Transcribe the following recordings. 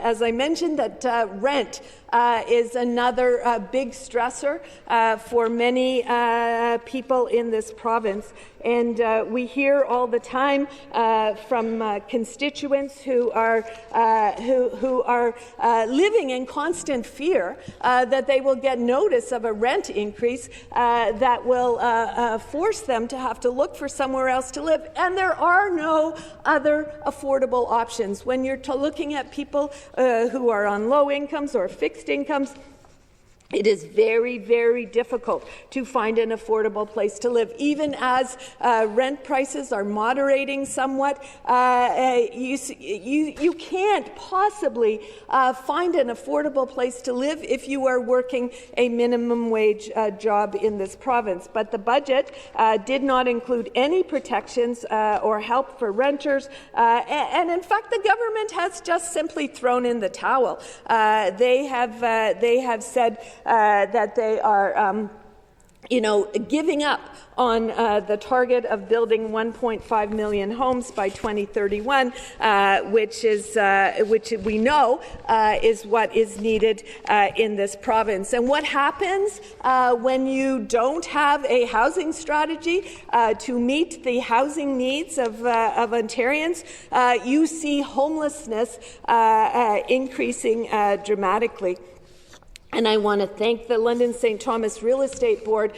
as I mentioned, that rent is another big stressor for many people in this province. And we hear all the time from constituents who are living in constant fear that they will get notice of a rent increase that will force them to have to look for somewhere else to live. And there are no other affordable options. When you're looking at people who are on low incomes or fixed incomes, it is very, very difficult to find an affordable place to live. Even as rent prices are moderating somewhat, you can't possibly find an affordable place to live if you are working a minimum wage job in this province. But the budget did not include any protections or help for renters, and in fact the government has just simply thrown in the towel. They have said that they are giving up on the target of building 1.5 million homes by 2031, which we know is what is needed in this province. And what happens when you don't have a housing strategy to meet the housing needs of Ontarians? You see homelessness increasing dramatically. And I want to thank the London St. Thomas Real Estate Board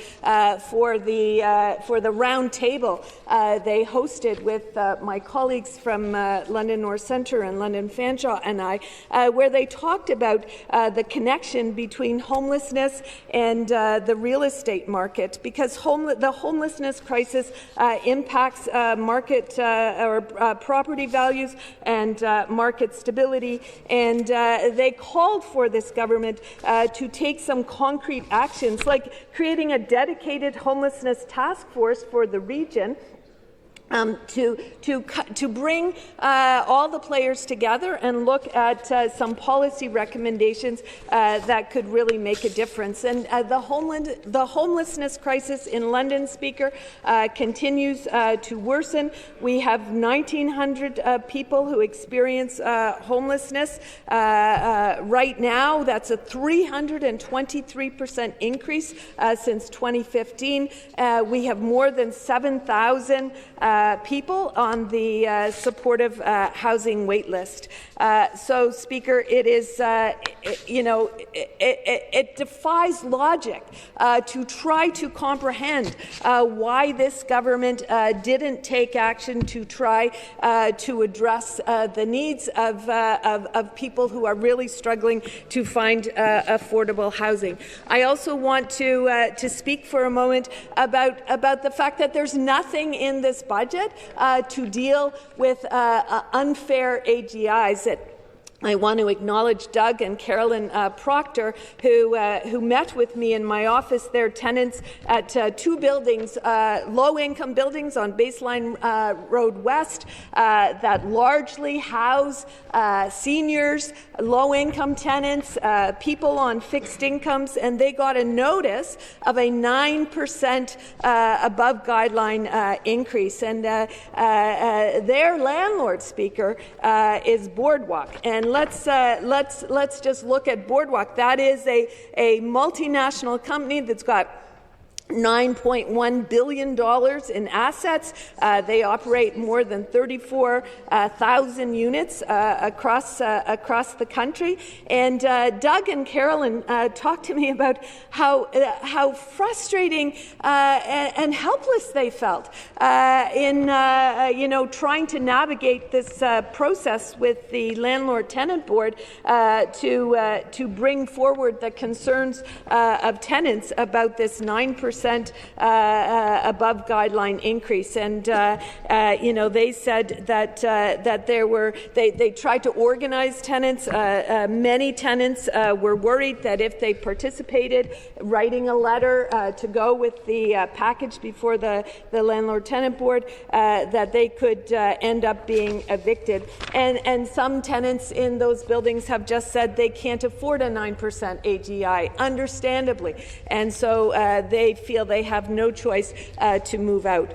for the round table they hosted with my colleagues from London North Centre and London Fanshawe and I, where they talked about the connection between homelessness and the real estate market, because the homelessness crisis impacts market or property values and market stability, and they called for this government to take some concrete actions, like creating a dedicated homelessness task force for the region, to bring all the players together and look at some policy recommendations that could really make a difference. And the homelessness crisis in London, Speaker, continues to worsen. We have 1,900 people who experience homelessness right now. That's a 323% increase since 2015. We have more than 7,000 people on the supportive housing wait list. So, Speaker, it is, it defies logic to try to comprehend why this government didn't take action to try to address the needs of people who are really struggling to find affordable housing. I also want to speak for a moment about the fact that there's nothing in this budget to deal with unfair AGIs. I want to acknowledge Doug and Carolyn Proctor, who met with me in my office. They're tenants at two buildings, low-income buildings on Baseline Road West, that largely house seniors, low-income tenants, people on fixed incomes, and they got a notice of a 9% above guideline increase. And their landlord, Speaker, is Boardwalk. And let's just look at Boardwalk. That is a multinational company that's got $9.1 billion in assets. They operate more than 34,000 units across the country. And Doug and Carolyn talked to me about how frustrating and helpless they felt in trying to navigate this process with the Landlord-Tenant Board to bring forward the concerns of tenants about this 9% above guideline increase. And they said that they tried to organize tenants. Many tenants were worried that if they participated, writing a letter to go with the package before the Landlord-Tenant Board, that they could end up being evicted. And some tenants in those buildings have just said they can't afford a 9% AGI, understandably. And so they feel they have no choice to move out.